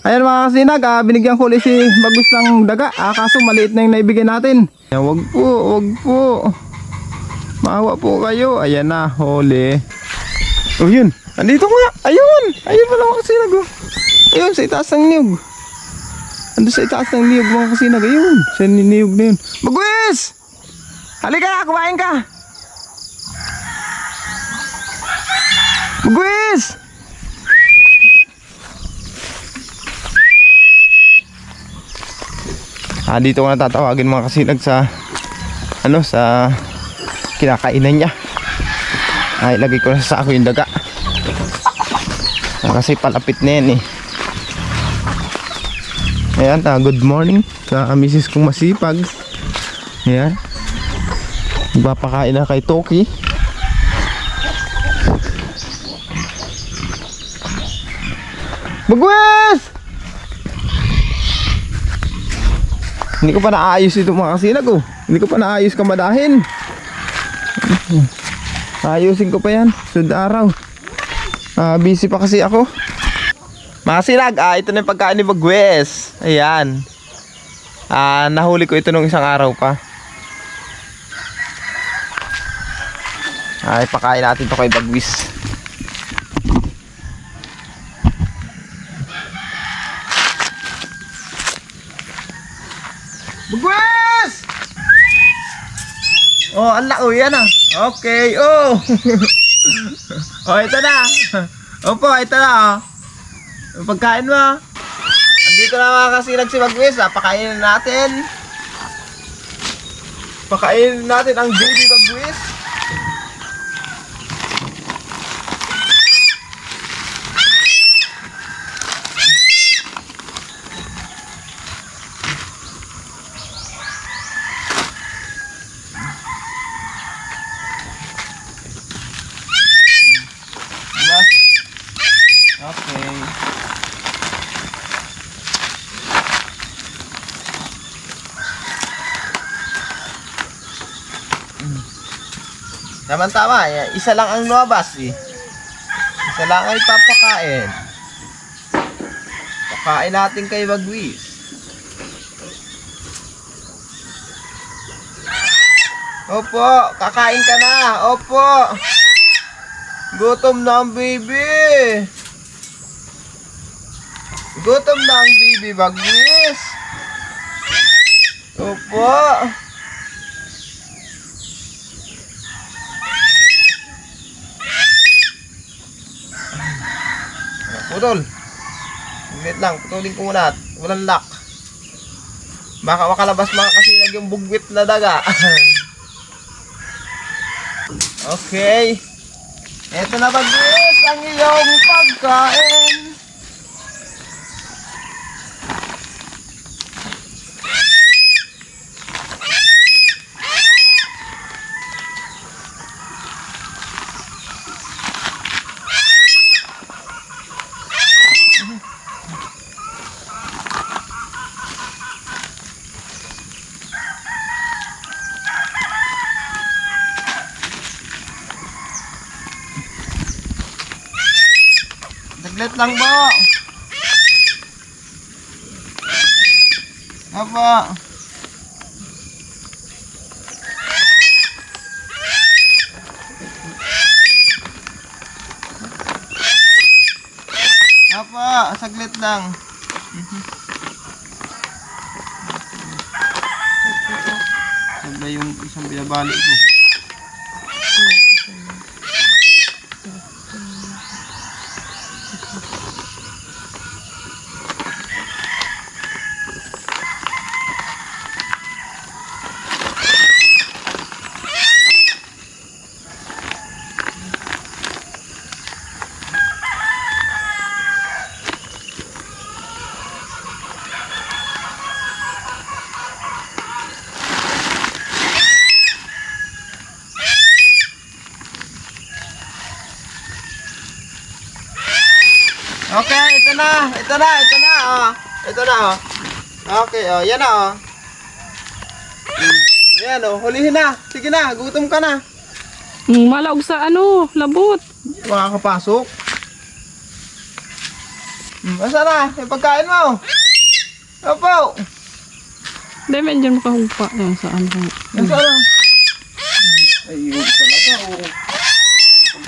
Ayan mga kasinag, binigyan ko ulit si Bagus ng daga. Kaso maliit na yung naibigay natin. Ayan, wag po. Maawa po kayo. Ayan na, huli. Oh yun, andito nga. Ayun pala mga kasinag. Oh. Ayun, sa itaas ng niyog. Ando sa itaas ng niyog mga kasinag. Ayun, sa niyog na yun. Bagus! Halika na, kumain ka. Bagus! Dito ko na tatawagin mga kasinag sa sa kinakainan niya. Ilagay ko na sa sako yung daga. Kasi palapit na yan eh. Ayan, good morning sa misis kong masipag. Ayan, magpapakain na kay Toki. Bagwes! Hindi ko pa naayos ito mga kasinag oh. Hindi ko pa naayos kamadahin. Ayusin ko pa yan sunod araw. Busy pa kasi ako. Mga kasinag, ito na yung pagkain ni Bagwes. Ayan. Nahuli ko ito nung isang araw pa. Ipakain natin ito kay Bagwes. Bagwes! Yan ah. Okay, ito na. Opo, ito na yung pagkain mo. Andito na mga kasinag si Bagwes. Pakainin natin. Pakainin natin ang baby Bagwes. Okay. Tama-tama, isa lang ang lumabas eh. Isa lang ay papakain. Pakain natin kay Bagwes. Opo, kakain ka na. Opo. Gutom na ang baby. Gutom na ang baby Bagwes. Opo. Putol. Wait lang, putulin ko muna. Walang lock. Baka makalabas mga kasinag yung bugwit na daga. Okay. Ito na Bagwes ang iyong pagkain. Saglit lang po. Apa? Apa? Saglit lang. Sabay yung isang binabalik ko. Okay, ito na. Ito na, oh. Okay, yan na, oh. Yan, oh. Hulihin na. Sige na, gutom ka na. Malaog sa labot. Makakapasok. Asa na? Yung pagkain mo. Opo. Hindi, medyo makahugpa yan sa ano. Asa na? Ayun talaga, oh.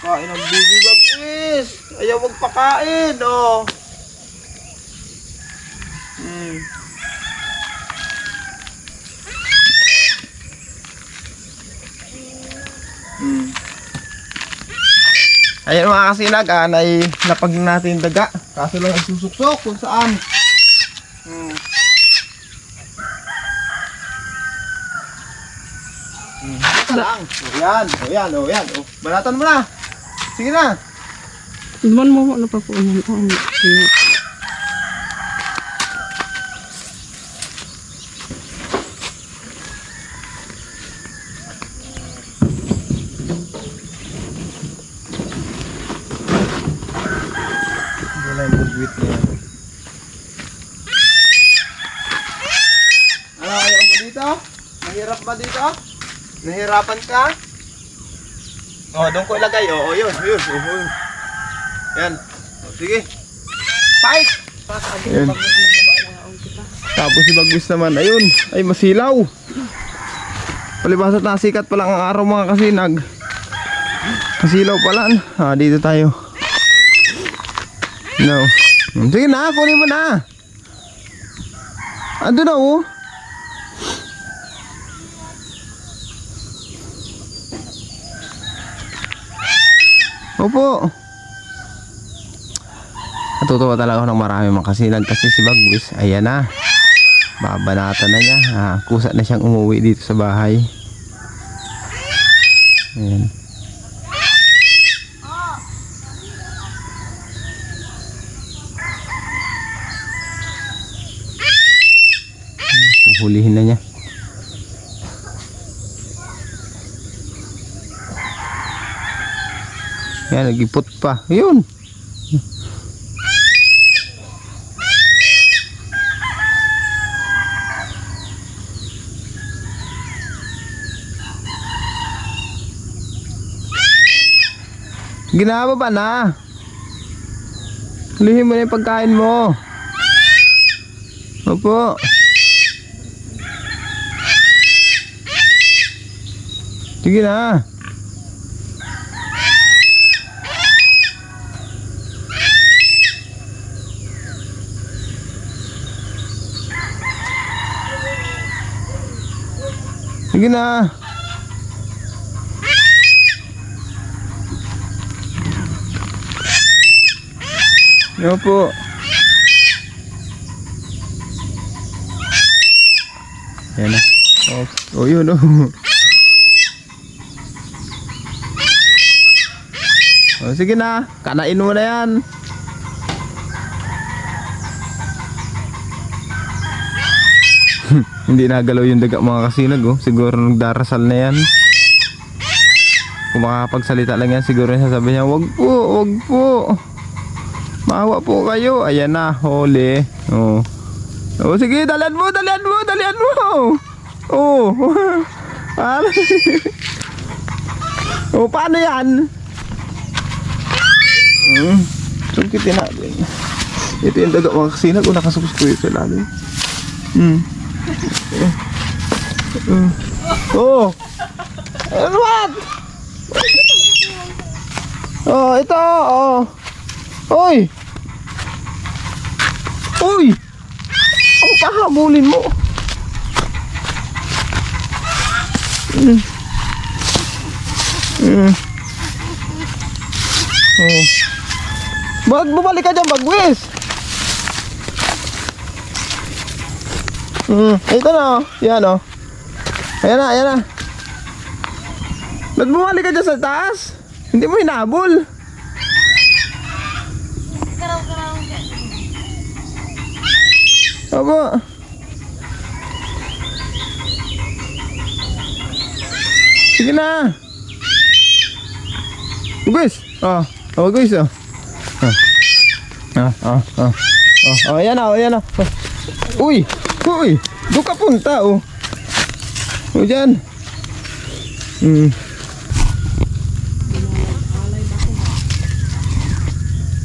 Pagkain ng Bibi Bagwis. Ayaw magpakain, oh. Ayan mga kasinag, napag natin yung daga. Kaso lang ang susuksok kung saan. Ito lang. O yan. Banatan mo na. Sige na. Duman mo na pa po yan. Wala yung bugwit na yan. Ano, ayaw mo dito? Mahirap ba dito? Nahirapan ka? Oh, doon ko ilagay. Oh, yun. Yan. Oh, sige. Fight! Ayun. Tapos si Bagwis naman, ayun, ay masilaw. Palibasa at nasikat pa lang ang araw mga kasinag. Masilaw pala. Dito tayo. No. Sige na, kunin mo na. Ando na oh. Opo. Natutuwa talaga ako ng marami mga kasinag kasi si Bagwis, ayan na. Babanatan na niya. Kusa na siyang umuwi dito sa bahay. Ayan. Hulihin na niya. Yan, nagipot pa. Yun. Ginawa ba na? Hulihin mo na yung pagkain mo. Opo. Sige na. Sige na. Opo. Yan na. Oh, yun oh. Sige na, kanain mo na yan. Hindi nagalaw yung daga mga kasinag oh. Siguro nagdarasal na yan. Kung makapagsalita lang yan, siguro sasabihin niya, wag po. Maawa po kayo. Ayan na, huli. Oh, sige, dalian mo. Oh. Paano yan? Sungkitin natin. Ito yung daga mga kasinag. Nakasukus ko yun sa lalim. What? Ito. Oy. Ang pahabulin mo. Bakit bumalik ka dyan, Bagwis? Ito na, yan o. Ayan na. Ba't bumalik ka dyan sa taas? Hindi mo hinabol. Aba. Sige na. Bagwis. Bagwis oh. Ayan na. Uy. Doon ka punta oh. Dyan.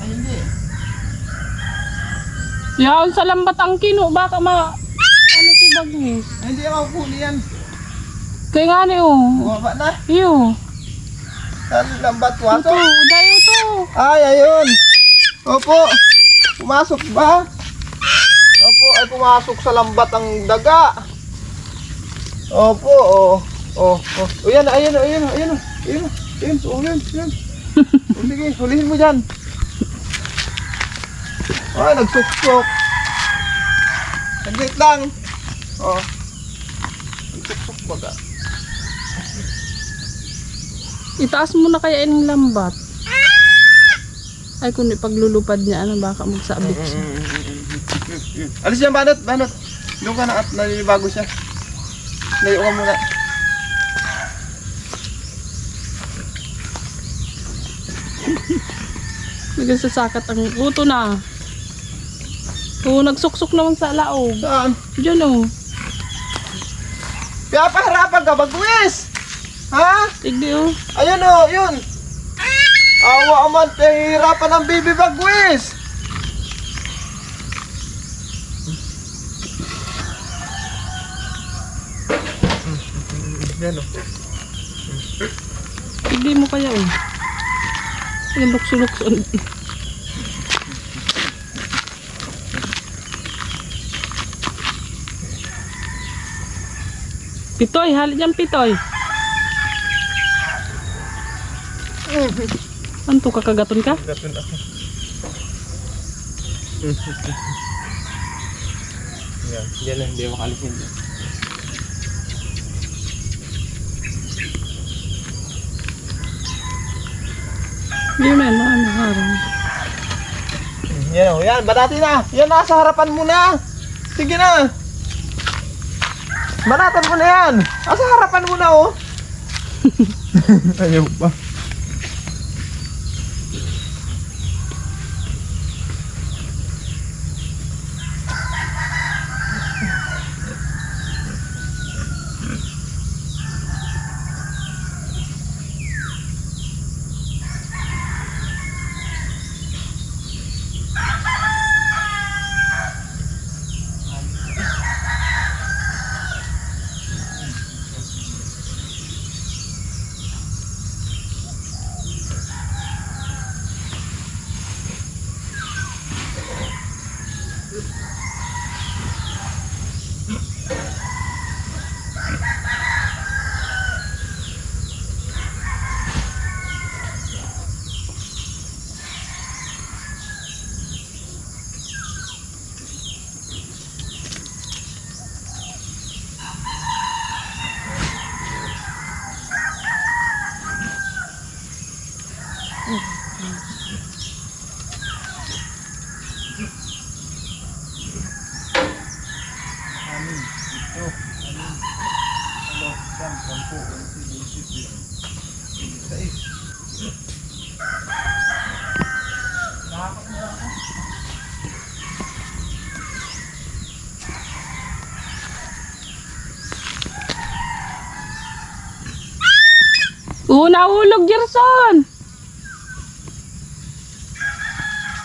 Ay, hindi. Yan sa lambat ang kino. Baka ano si Bagnis? Ay, hindi ako huli yan. Kaya nga ni oh. Bumaba na. Iyo. Saan lambat Ito, wato? dayo to. Ay, ayun. Opo. Pumasok ba? Opo, ay pumasok sa lambat ang daga. Opo, oh. Oh, oh. O yan, ayun, ayun, ayun, ayun, ayun, oh, yun, yun. O, sige, hulihin mo dyan. Ay, nagsuksok. Saglit lang. Oh. Nagsuksok baga. Itaas mo na kaya yung lambat. Ay kung ipaglulupad niya, ano baka magsabit siya. Alis yan, banot, banot. Doon ka na at naninibago siya. Layo ka muna. Nagsasakat ang uto na. Oo, nagsuksok naman sa laog. Saan? Diyan oh. Kaya paharapan ka, bagwis! Ha? Tigdi oh. Ayun o, yun. Awa man, hirapan ng baby bagwis. Yan o. Tigdi mo kaya oh. Yung lukso-lukso. Pitoy, halit dyan pitoy. Anto kakagaton ka? Gatun ako. Yan, yan na, hindi makalisin dyan. Hindi mo yan, mga maharang. Yan o, yan, banati na. Yan, nasa harapan mo na. Sige na. Banatan mo na yan. Nasa harapan mo na o. Ayaw pa. Nahulog, Gerson.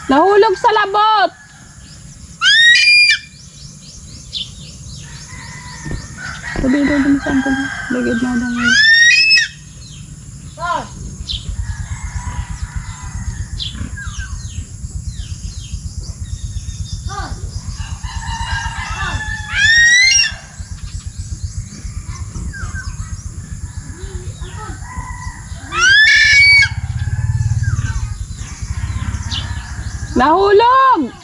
Nahulog sa labot. Sabi daw din sa angkol. Lagad na daw. Nahulog!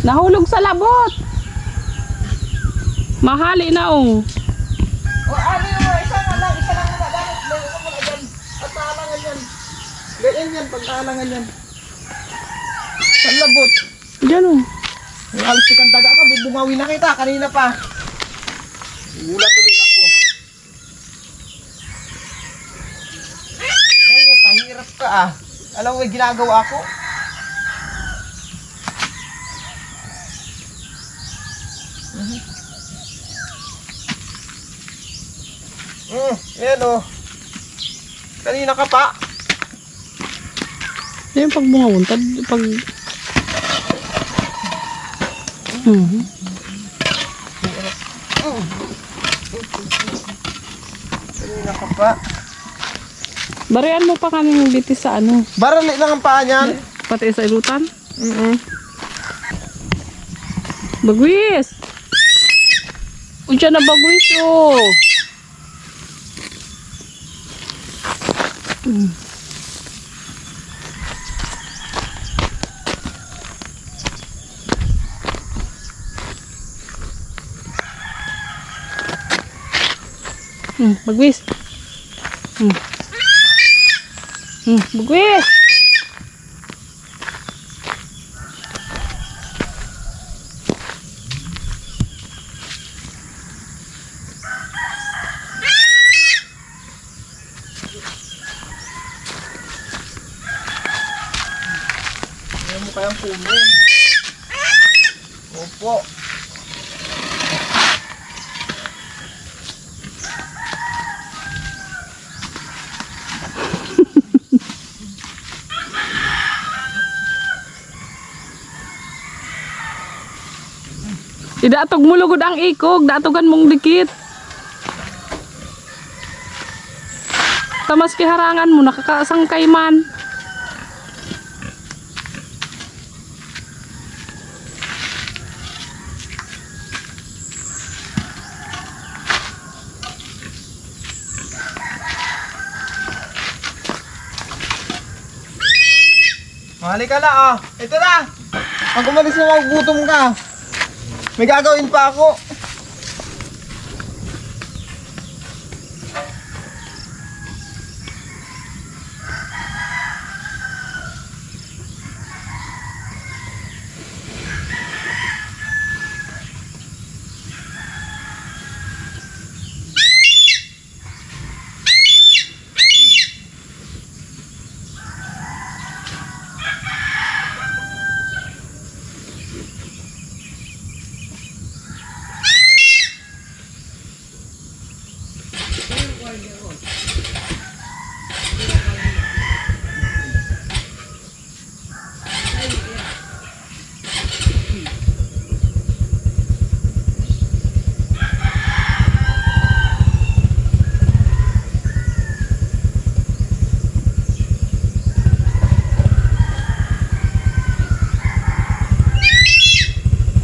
Nahulog sa labot. Mahali na oh. O ano yung isa na lang muna. Dapat may mo na dyan. At naalangan yan. Ganyan yan, pag naalangan yan. Saan labot? Diyan oh. May alas kang daga ka, bubungawin na kita. Kanina pa. Gulat tuloy ako. Ay, pahirap ka ah. Alam mo may ginagawa ko? Yan o. Kanina ka pa. Yan pag bumawuntad, pag... Kanina ka pa. Barian mo pa kaming bitis sa ano. Barali lang ang paa niyan. Pati sa ilutan. Bagwis! Unsa na bagwis oh. Bagwis. Bagwis. Ayaw mo kayang kumin. Opo. Idatog mo lugod ang ikog, datogan mong dikit. Tamas kiharangan mo, nakakasangkay man. Mahali ka na ah. Ito na. Pag umalis na magugutom ka. May gagawin pa ako.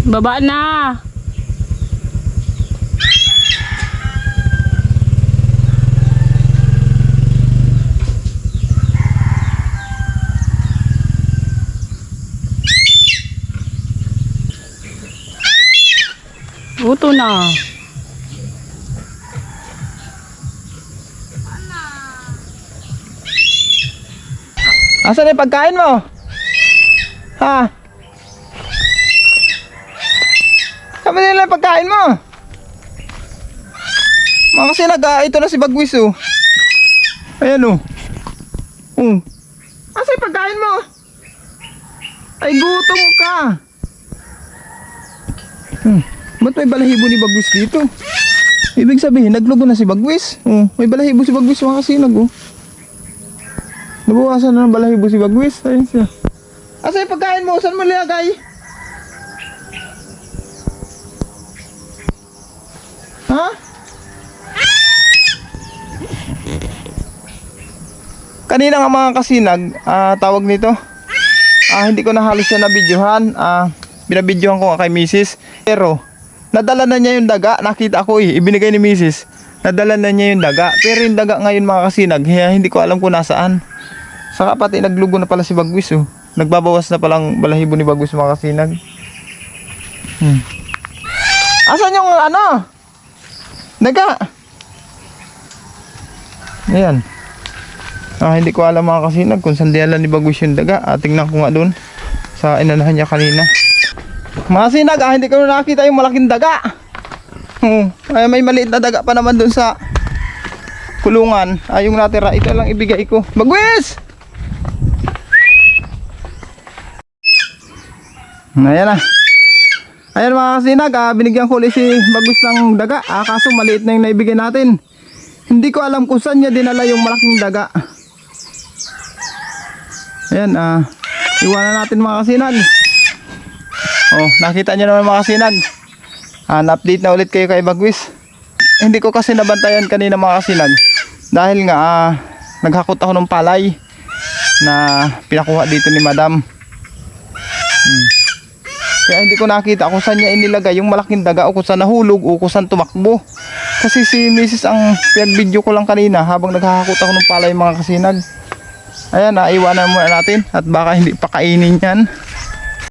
Baba na. Buto na. Asan yung pagkain mo? Ha? Sabi nila yung pagkain mo. Mga kasi ito na si Bagwis oh. Ayan oh. Asan yung pagkain mo? Ay gutom ka. Ba't may balahibo ni Bagwis dito? Ibig sabihin, naglugo na si Bagwis. Oh, may balahibo si Bagwis mga kasinag. Oh. Nabawasan na ng balahibo si Bagwis. Ayun siya. Asa yung pagkain mo? Saan mo nilagay? Ha? Kanina nga mga kasinag, tawag nito. Hindi ko na halos siya nabidyohan. Binabidyohan ko nga kay Mrs. Pero, nadala na niya yung daga. Nakita ko ibinigay ni Mrs. Nadala na niya yung daga. Pero yung daga ngayon mga kasinag, hindi ko alam kung nasaan. Saka pati naglugo na pala si Bagwis. Oh. Nagbabawas na palang balahibo ni Bagwis mga kasinag. Asan yung ano? Daga. Ayan. Hindi ko alam mga kasinag kung saan diala ni Bagwis yung daga. Tingnan ko nga dun sa inanahan niya kanina. Mga kasinag, hindi ko nakita yung malaking daga. May maliit na daga pa naman dun sa kulungan. Yung natira, ito lang ibigay ko. Bagwis! Ayan na. Ayan mga kasinag, binigyan ko ulit si Bagwis ng daga. Kaso maliit na yung naibigay natin. Hindi ko alam kung saan niya dinala yung malaking daga. Ayan, iwanan natin mga kasinag. Nakita nyo naman mga kasinag. Na-update na ulit kayo kay Bagwis. Hindi ko kasi nabantayan kanina mga kasinag. Dahil nga, naghakot ako ng palay na pinakuha dito ni Madam. Kaya hindi ko nakita kung saan niya inilagay yung malaking daga o kung saan nahulog o kung saan tumakbo. Kasi si Mrs. ang pinag-video ko lang kanina habang naghahakot ako ng palay mga kasinag. Ayan, naiwanan muna natin at baka hindi pa kainin yan.